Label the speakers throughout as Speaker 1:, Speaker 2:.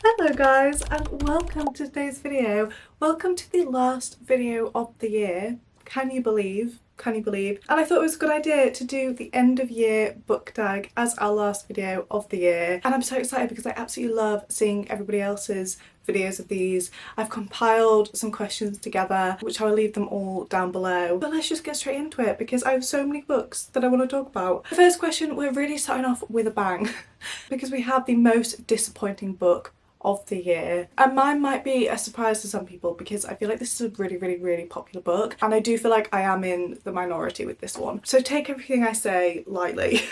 Speaker 1: Hello guys and welcome to today's video. Welcome to the last video of the year. Can you believe? Can you believe? And I thought it was a good idea to do the end of year book tag as our last video of the year. And I'm so excited because I absolutely love seeing everybody else's videos of these. I've compiled some questions together, which I'll leave them all down below. But let's just get straight into it because I have so many books that I want to talk about. The first question, we're really starting off with a bang because we have the most disappointing book of the year, and mine might be a surprise to some people because I feel like this is a really popular book, and I do feel like I am in the minority with this one, so take everything I say lightly.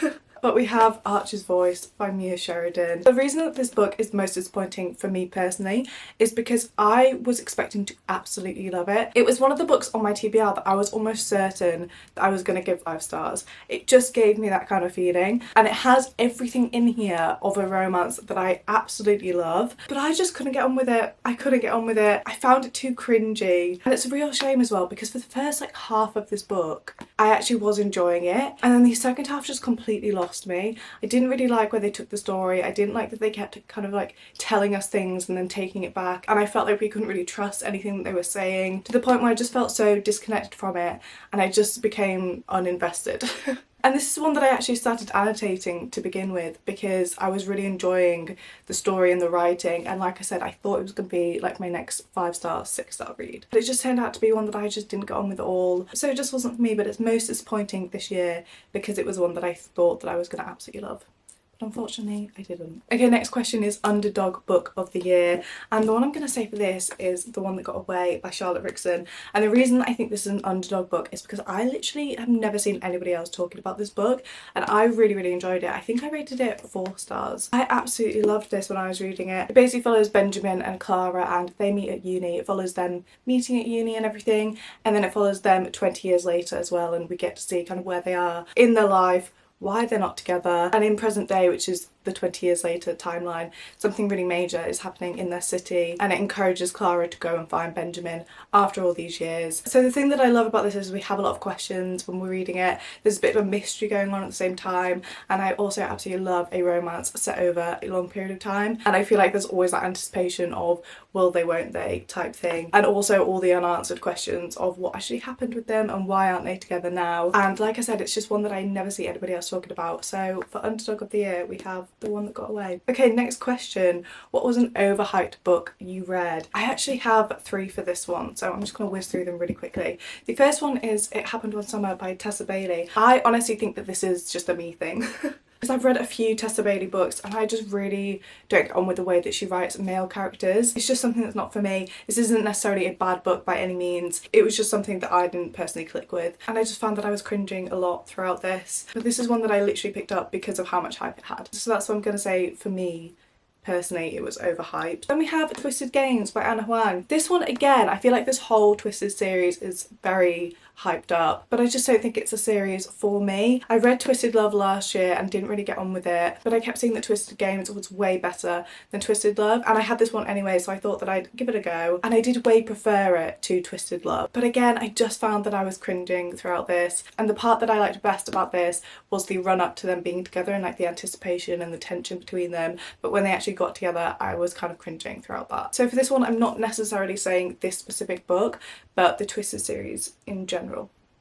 Speaker 1: But we have Archer's Voice by Mia Sheridan. The reason that this book is most disappointing for me personally is because I was expecting to absolutely love it. It was one of the books on my TBR that I was almost certain that I was going to give 5 stars. It just gave me that kind of feeling, and it has everything in here of a romance that I absolutely love, but I just couldn't get on with it. I couldn't get on with it. I found it too cringy, and it's a real shame as well because for the first like half of this book I actually was enjoying it, and then the second half just completely lost me. I didn't really like where they took the story. I didn't like that they kept kind of like telling us things and then taking it back, and I felt like we couldn't really trust anything that they were saying, to the point where I just felt so disconnected from it and I just became uninvested. And this is one that I actually started annotating to begin with because I was really enjoying the story and the writing, and like I said, I thought it was going to be like my next 5-star, 6-star read. But it just turned out to be one that I just didn't get on with at all. So it just wasn't for me, but it's most disappointing this year because it was one that I thought that I was going to absolutely love. But unfortunately I didn't. Okay, next question is Underdog Book of the Year, and the one I'm going to say for this is The One That Got Away by Charlotte Rickson. And the reason I think this is an underdog book is because I literally have never seen anybody else talking about this book, and I really enjoyed it. I think I rated it 4 stars. I absolutely loved this when I was reading it. It basically follows Benjamin and Clara, and they meet at uni. It follows them meeting at uni and everything, and then it follows them 20 years later as well, and we get to see kind of where they are in their life, why they're not together, and in present day, which is the 20 years later timeline, something really major is happening in their city, and it encourages Clara to go and find Benjamin after all these years. So the thing that I love about this is we have a lot of questions when we're reading it. There's a bit of a mystery going on at the same time, and I also absolutely love a romance set over a long period of time, and I feel like there's always that anticipation of will they, won't they type thing, and also all the unanswered questions of what actually happened with them and why aren't they together now. And like I said, it's just one that I never see anybody else talking about. So for Underdog of the Year we have The One That Got Away. Okay, next question. What was an overhyped book you read? I actually have 3 for this one, so I'm just going to whiz through them really quickly. The first one is It Happened One Summer by Tessa Bailey. I honestly think that this is just a me thing. Because I've read a few Tessa Bailey books and I just really don't get on with the way that she writes male characters. It's just something that's not for me. This isn't necessarily a bad book by any means. It was just something that I didn't personally click with, and I just found that I was cringing a lot throughout this. But this is one that I literally picked up because of how much hype it had. So that's what I'm going to say for me. Personally, it was overhyped. Then we have Twisted Games by Anna Huang. This one, again, I feel like this whole Twisted series is very hyped up, but I just don't think it's a series for me. I read Twisted Love last year and didn't really get on with it, but I kept seeing that Twisted Games was way better than Twisted Love, and I had this one anyway, so I thought that I'd give it a go, and I did way prefer it to Twisted Love. But again, I just found that I was cringing throughout this, and the part that I liked best about this was the run up to them being together and like the anticipation and the tension between them, but when they actually got together I was kind of cringing throughout that. So for this one I'm not necessarily saying this specific book, but the Twisted series in general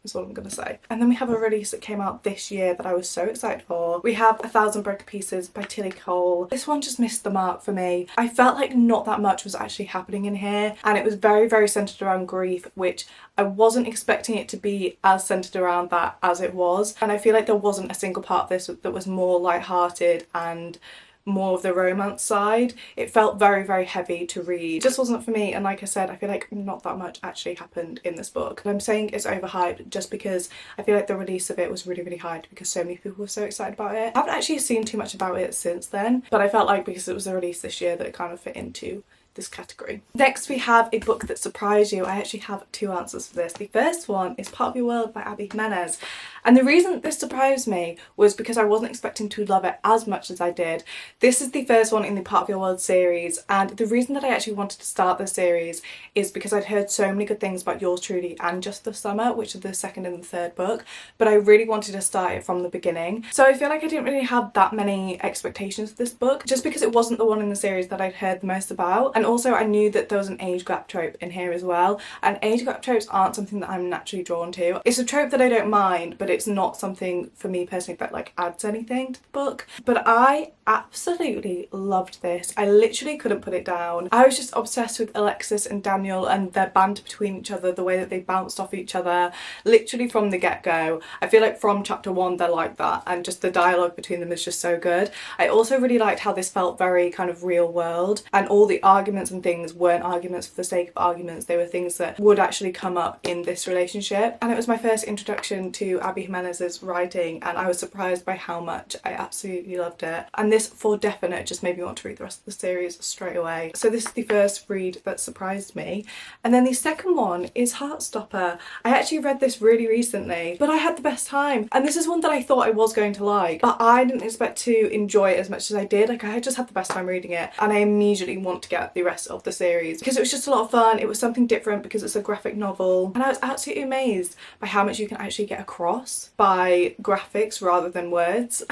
Speaker 1: is what I'm going to say. And then we have a release that came out this year that I was so excited for. We have 1,000 Broken Pieces by Tilly Cole. This one just missed the mark for me. I felt like not that much was actually happening in here, and it was very centred around grief, which I wasn't expecting it to be as centred around that as it was. And I feel like there wasn't a single part of this that was more light-hearted and more of the romance side. It felt very heavy to read. It just wasn't for me, and like I said, I feel like not that much actually happened in this book. And I'm saying it's overhyped just because I feel like the release of it was really hyped because so many people were so excited about it. I haven't actually seen too much about it since then, but I felt like because it was a release this year that it kind of fit into this category. Next we have a book that surprised you. I actually have two answers for this. The first one is Part of Your World by Abby Jimenez, and the reason this surprised me was because I wasn't expecting to love it as much as I did. This is the first one in the Part of Your World series, and the reason that I actually wanted to start this series is because I'd heard so many good things about Yours Truly and Just the Summer, which are the second and the third book, but I really wanted to start it from the beginning. So I feel like I didn't really have that many expectations for this book, just because it wasn't the one in the series that I'd heard the most about. And also I knew that there was an age gap trope in here as well, and age gap tropes aren't something that I'm naturally drawn to. It's a trope that I don't mind, but it's not something for me personally that like adds anything to the book. But I absolutely loved this. I literally couldn't put it down. I was just obsessed with Alexis and Daniel and their banter between each other, the way that they bounced off each other literally from the get-go. I feel like from chapter 1 they're like that, and just the dialogue between them is just so good. I also really liked how this felt very kind of real world, and all the arguments and things weren't arguments for the sake of arguments. They were things that would actually come up in this relationship, and it was my first introduction to Abby Jimenez's writing, and I was surprised by how much I absolutely loved it. And this for definite just made me want to read the rest of the series straight away. So this is the first read that surprised me. And then the second one is Heartstopper. I actually read this really recently, but I had the best time. And this is one that I thought I was going to like, but I didn't expect to enjoy it as much as I did. Like, I just had the best time reading it, and I immediately want to get the rest of the series because it was just a lot of fun. It was something different because it's a graphic novel, and I was absolutely amazed by how much you can actually get across by graphics rather than words.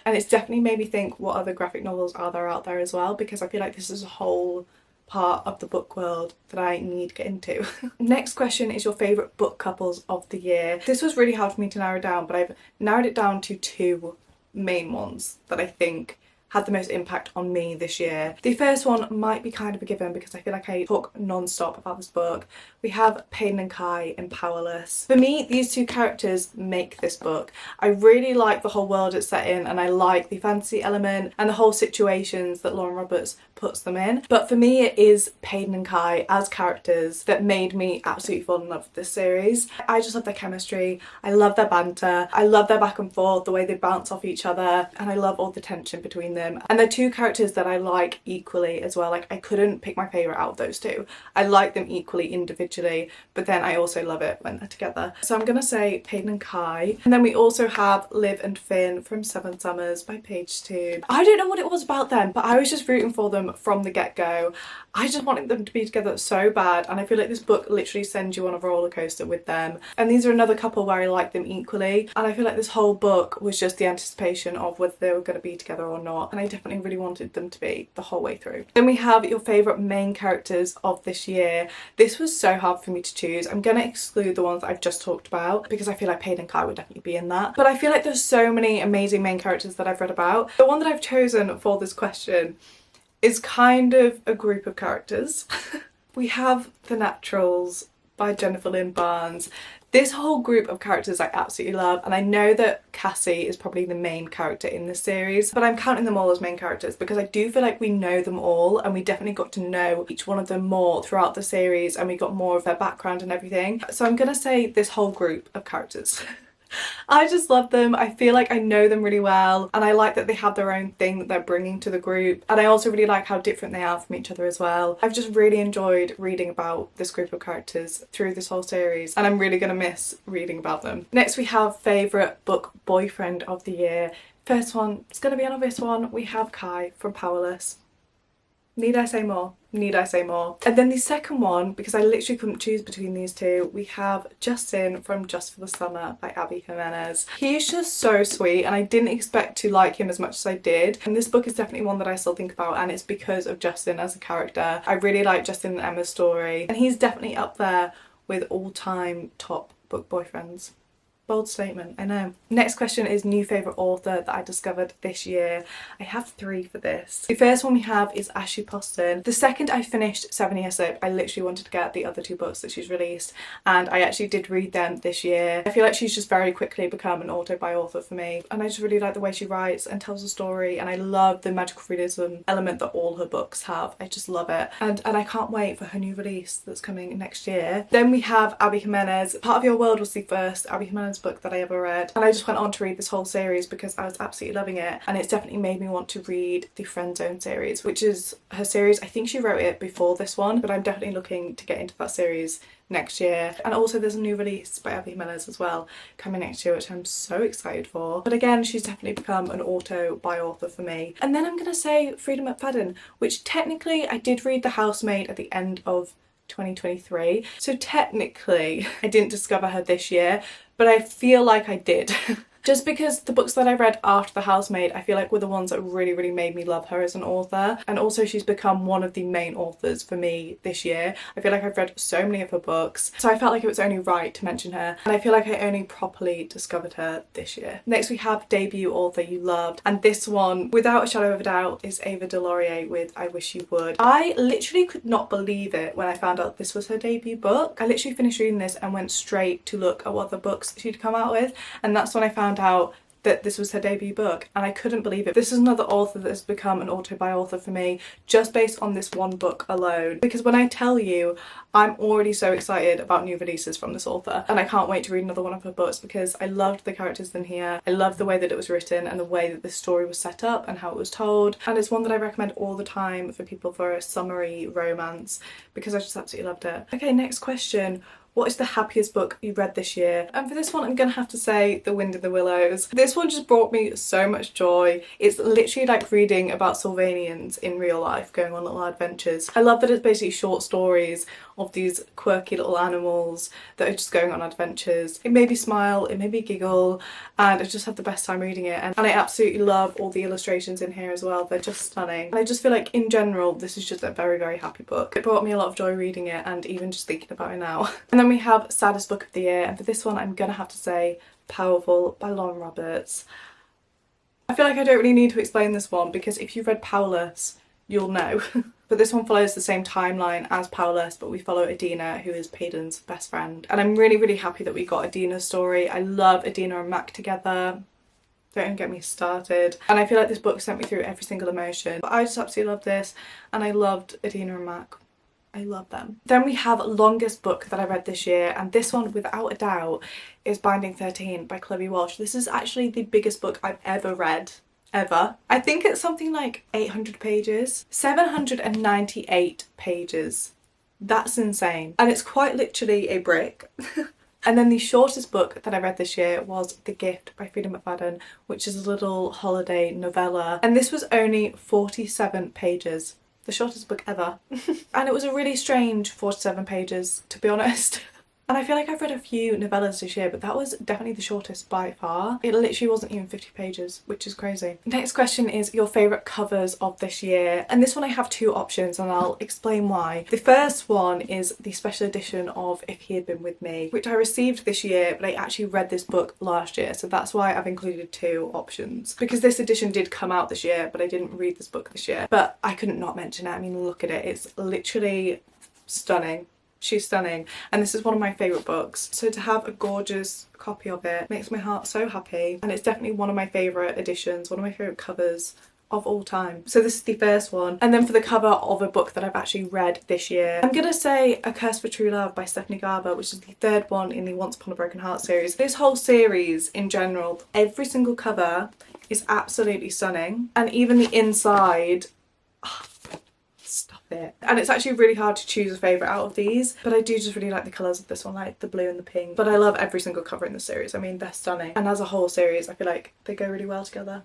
Speaker 1: And it's definitely made me think, what other graphic novels are there out there as well, because I feel like this is a whole part of the book world that I need to get into. Next question is your favourite book couples of the year. This was really hard for me to narrow down, but I've narrowed it down to two main ones that I think had the most impact on me this year. The first one might be kind of a given because I feel like I talk non-stop about this book. We have Peyton and Kai in Powerless. For me, these two characters make this book. I really like the whole world it's set in, and I like the fantasy element and the whole situations that Lauren Roberts puts them in. But for me, it is Peyton and Kai as characters that made me absolutely fall in love with this series. I just love their chemistry. I love their banter. I love their back and forth, the way they bounce off each other, and I love all the tension between them. And they're two characters that I like equally as well. Like, I couldn't pick my favourite out of those two. I like them equally individually, but then I also love it when they're together. So I'm gonna say Peyton and Kai. And then we also have Liv and Finn from Seven Summers by Page 2. I don't know what it was about them, but I was just rooting for them from the get-go. I just wanted them to be together so bad, and I feel like this book literally sends you on a roller coaster with them. And these are another couple where I like them equally, and I feel like this whole book was just the anticipation of whether they were going to be together or not, and I definitely really wanted them to be the whole way through. Then we have your favourite main characters of this year. This was so hard for me to choose. I'm going to exclude the ones that I've just talked about because I feel like Peyton and Kai would definitely be in that, but I feel like there's so many amazing main characters that I've read about. The one that I've chosen for this question is kind of a group of characters. We have The Naturals by Jennifer Lynn Barnes. This whole group of characters I absolutely love, and I know that Cassie is probably the main character in this series, but I'm counting them all as main characters because I do feel like we know them all, and we definitely got to know each one of them more throughout the series, and we got more of their background and everything. So I'm gonna say this whole group of characters. I just love them. I feel like I know them really well, and I like that they have their own thing that they're bringing to the group, and I also really like how different they are from each other as well. I've just really enjoyed reading about this group of characters through this whole series, and I'm really gonna miss reading about them. Next we have favourite book boyfriend of the year. First one, it's gonna be an obvious one. We have Kai from Powerless. Need I say more? Need I say more? And then the second one, because I literally couldn't choose between these two, we have Justin from Just for the Summer by Abby Jimenez. He's just so sweet, and I didn't expect to like him as much as I did. And this book is definitely one that I still think about, and it's because of Justin as a character. I really like Justin and Emma's story, and he's definitely up there with all-time top book boyfriends. Bold statement, I know. Next question is new favourite author that I discovered this year. I have three for this. The first one we have is Ashley Poston. The second I finished 7 Years Slip, I literally wanted to get the other two books that she's released, and I actually did read them this year. I feel like she's just very quickly become an auto-buy author for me, and I just really like the way she writes and tells a story, and I love the magical realism element that all her books have. I just love it, and I can't wait for her new release that's coming next year. Then we have Abby Jimenez. Part of Your World was the first Abby Jimenez romance book that I ever read, and I just went on to read this whole series because I was absolutely loving it, and it's definitely made me want to read the Friend Zone series, which is her series. I think she wrote it before this one, but I'm definitely looking to get into that series next year. And also there's a new release by Abby Jimenez as well coming next year, which I'm so excited for. But again, she's definitely become an auto-buy author for me. And then I'm gonna say Frida McFadden, which technically I did read The Housemaid at the end of 2023, so technically I didn't discover her this year, but I feel like I did. Just because the books that I read after The Housemaid I feel like were the ones that really made me love her as an author, and also she's become one of the main authors for me this year. I feel like I've read so many of her books, so I felt like it was only right to mention her, and I feel like I only properly discovered her this year. Next we have debut author you loved, and this one without a shadow of a doubt is Ava DeLaurier with I Wish You Would. I literally could not believe it when I found out this was her debut book. I literally finished reading this and went straight to look at what the books she'd come out with, and that's when I found out that this was her debut book, and I couldn't believe it. This is another author that has become an auto-buy author for me just based on this one book alone, because when I tell you, I'm already so excited about new releases from this author, and I can't wait to read another one of her books because I loved the characters in here. I loved the way that it was written and the way that the story was set up and how it was told, and it's one that I recommend all the time for people for a summery romance because I just absolutely loved it. Okay, next question. What is the happiest book you read this year? And for this one, I'm gonna have to say The Wind in the Willows. This one just brought me so much joy. It's literally like reading about Sylvanians in real life going on little adventures. I love that it's basically short stories of these quirky little animals that are just going on adventures. It made me smile, it made me giggle, and I just had the best time reading it. And I absolutely love all the illustrations in here as well. They're just stunning. And I just feel like in general, this is just a very happy book. It brought me a lot of joy reading it and even just thinking about it now. And then we have Saddest Book of the Year, and for this one I'm gonna have to say Powerful by Lauren Roberts. I feel like I don't really need to explain this one because if you've read Powerless, you'll know. But this one follows the same timeline as Powerless, but we follow Adina, who is Payden's best friend. And I'm really happy that we got Adina's story. I love Adina and Mac together. Don't even get me started. And I feel like this book sent me through every single emotion. But I just absolutely loved this, and I loved Adina and Mac. I love them. Then we have longest book that I read this year, and this one without a doubt is Binding 13 by Chloe Walsh. This is actually the biggest book I've ever read. Ever. I think it's something like 800 pages. 798 pages. That's insane. And it's quite literally a brick. And then the shortest book that I read this year was The Gift by Frida McFadden, which is a little holiday novella. And this was only 47 pages. The shortest book ever. And it was a really strange 47 pages, to be honest. And I feel like I've read a few novellas this year, but that was definitely the shortest by far. It literally wasn't even 50 pages, which is crazy. Next question is your favourite covers of this year. And this one I have two options and I'll explain why. The first one is the special edition of If He Had Been With Me, which I received this year, but I actually read this book last year. So that's why I've included two options. Because this edition did come out this year, but I didn't read this book this year. But I couldn't not mention it. I mean, look at it. It's literally stunning. She's stunning, and this is one of my favourite books. So to have a gorgeous copy of it makes my heart so happy, and it's definitely one of my favourite editions, one of my favourite covers of all time. So this is the first one. And then for the cover of a book that I've actually read this year, I'm gonna say A Curse for True Love by Stephanie Garber, which is the third one in the Once Upon a Broken Heart series. This whole series in general, every single cover is absolutely stunning, and even the inside, stop it. And it's actually really hard to choose a favourite out of these, but I do just really like the colours of this one, like the blue and the pink. But I love every single cover in the series. I mean, they're stunning. And as a whole series, I feel like they go really well together.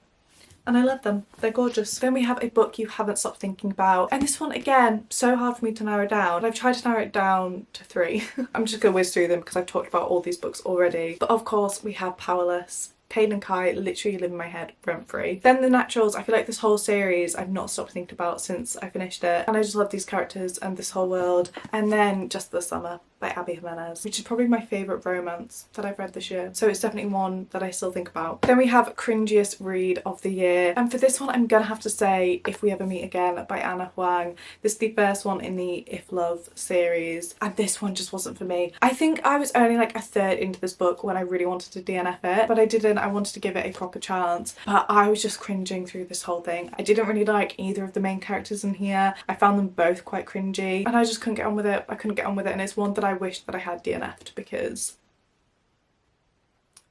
Speaker 1: And I love them. They're gorgeous. Then we have A Book You Haven't Stopped Thinking About. And this one, again, so hard for me to narrow down. I've tried to narrow it down to 3. I'm just going to whiz through them because I've talked about all these books already. But of course, we have Powerless. Cade and Kai literally live in my head rent free. Then The Naturals, I feel like this whole series I've not stopped thinking about since I finished it, and I just love these characters and this whole world. And then Just the Summer by Abby Jimenez, which is probably my favourite romance that I've read this year, so it's definitely one that I still think about. Then we have Cringiest Read of the Year, and for this one I'm gonna have to say If We Ever Meet Again by Anna Huang. This is the first one in the If Love series, and this one just wasn't for me. I think I was only like a third into this book when I really wanted to DNF it, but I didn't. I wanted to give it a proper chance, but I was just cringing through this whole thing. I didn't really like either of the main characters in here. I found them both quite cringy, and I just couldn't get on with it. I couldn't get on with it, and it's one that I wish that I had DNF'd because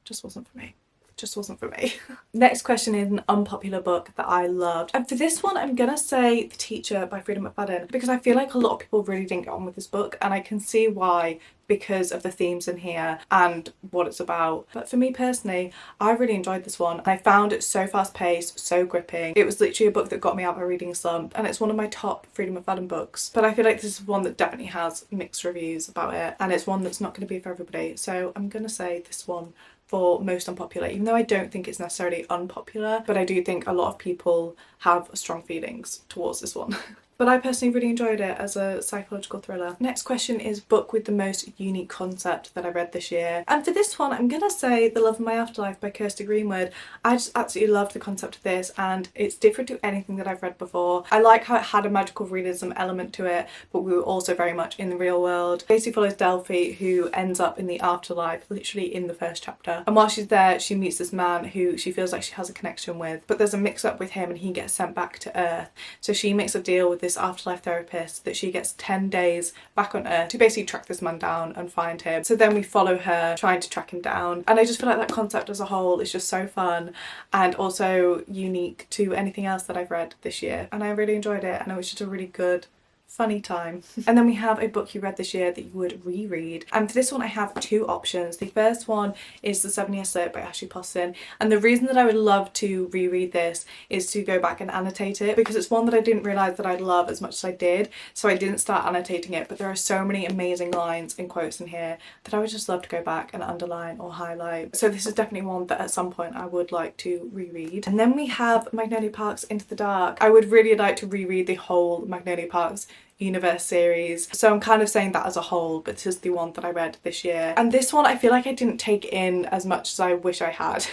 Speaker 1: just wasn't for me. Just wasn't for me. Next question is an unpopular book that I loved, and for this one I'm gonna say The Teacher by Freida McFadden, because I feel like a lot of people really didn't get on with this book, and I can see why, because of the themes in here and what it's about. But for me personally, I really enjoyed this one. I found it so fast paced, so gripping. It was literally a book that got me out of a reading slump, and it's one of my top Freida McFadden books. But I feel like this is one that definitely has mixed reviews about it, and it's one that's not going to be for everybody. So I'm gonna say this one for most unpopular, even though I don't think it's necessarily unpopular, but I do think a lot of people have strong feelings towards this one. But I personally really enjoyed it as a psychological thriller. Next question is book with the most unique concept that I read this year. And for this one, I'm gonna say The Love of My Afterlife by Kirsty Greenwood. I just absolutely loved the concept of this, and it's different to anything that I've read before. I like how it had a magical realism element to it, but we were also very much in the real world. Basically follows Delphi, who ends up in the afterlife, literally in the first chapter. And while she's there, she meets this man who she feels like she has a connection with, but there's a mix up with him and he gets sent back to Earth. So she makes a deal with this afterlife therapist that she gets 10 days back on Earth to basically track this man down and find him. So then we follow her trying to track him down, and I just feel like that concept as a whole is just so fun and also unique to anything else that I've read this year, and I really enjoyed it, and it was just a really good funny time. And then we have a book you read this year that you would reread, and for this one I have two options. The first one is The 7 Year Slip by Ashley Poston, and the reason that I would love to reread this is to go back and annotate it, because it's one that I didn't realise that I'd love as much as I did, so I didn't start annotating it, but there are so many amazing lines and quotes in here that I would just love to go back and underline or highlight. So this is definitely one that at some point I would like to reread. And then we have Magnolia Park's Into the Dark. I would really like to reread the whole Magnolia Park's universe series, so I'm kind of saying that as a whole, but this is the one that I read this year, and this one I feel like I didn't take in as much as I wish I had.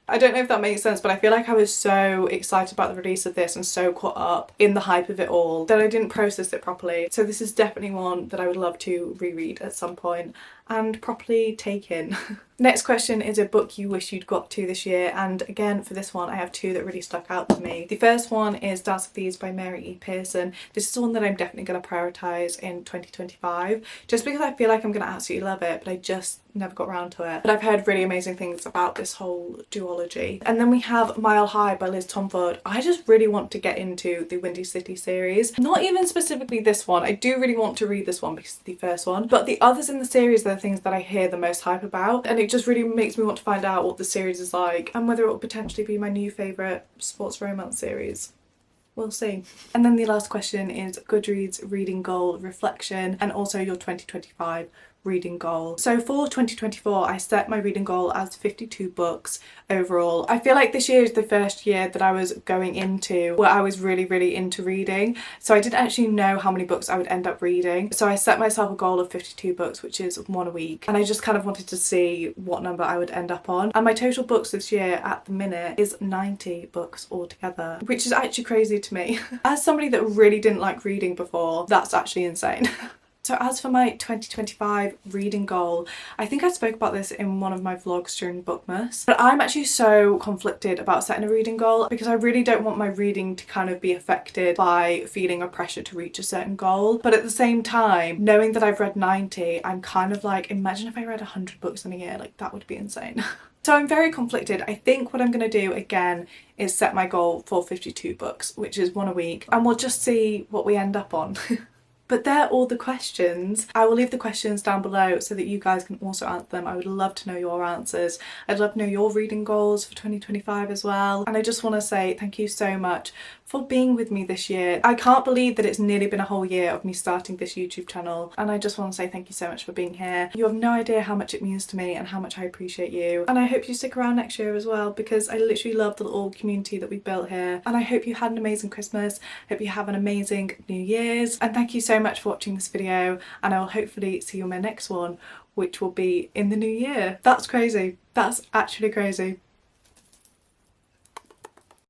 Speaker 1: I don't know if that makes sense, but I feel like I was so excited about the release of this and so caught up in the hype of it all that I didn't process it properly. So this is definitely one that I would love to reread at some point and properly take in. Next question is a book you wish you'd got to this year, and again for this one I have two that really stuck out to me. The first one is Dance of Thieves by Mary E. Pearson. This is one that I'm definitely going to prioritise in 2025, just because I feel like I'm going to absolutely love it, but I just never got around to it. But I've heard really amazing things about this whole duology. And then we have Mile High by Liz Tomford. I just really want to get into the Windy City series, not even specifically this one. I do really want to read this one because it's the first one, but the others in the series are the things that I hear the most hype about, and it just really makes me want to find out what the series is like and whether it will potentially be my new favourite sports romance series. We'll see. And then the last question is Goodreads reading goal reflection, and also your 2025 reading goal. So for 2024 I set my reading goal as 52 books overall. I feel like this year is the first year that I was going into where I was really into reading, so I didn't actually know how many books I would end up reading. So I set myself a goal of 52 books, which is one a week, and I just kind of wanted to see what number I would end up on. And my total books this year at the minute is 90 books altogether, which is actually crazy to me. As somebody that really didn't like reading before, that's actually insane. So as for my 2025 reading goal, I think I spoke about this in one of my vlogs during Bookmas, but I'm actually so conflicted about setting a reading goal because I really don't want my reading to kind of be affected by feeling a pressure to reach a certain goal. But at the same time, knowing that I've read 90, I'm kind of like, imagine if I read 100 books in a year, like that would be insane. So I'm very conflicted. I think what I'm going to do again is set my goal for 52 books, which is one a week, and we'll just see what we end up on. But they're all the questions. I will leave the questions down below so that you guys can also answer them. I would love to know your answers. I'd love to know your reading goals for 2025 as well. And I just want to say thank you so much for being with me this year. I can't believe that it's nearly been a whole year of me starting this YouTube channel, and I just want to say thank you so much for being here. You have no idea how much it means to me and how much I appreciate you, and I hope you stick around next year as well, because I literally love the little community that we built here. And I hope you had an amazing Christmas, hope you have an amazing New Year's, and thank you so much for watching this video, and I will hopefully see you in my next one, which will be in the new year. That's crazy. That's actually crazy.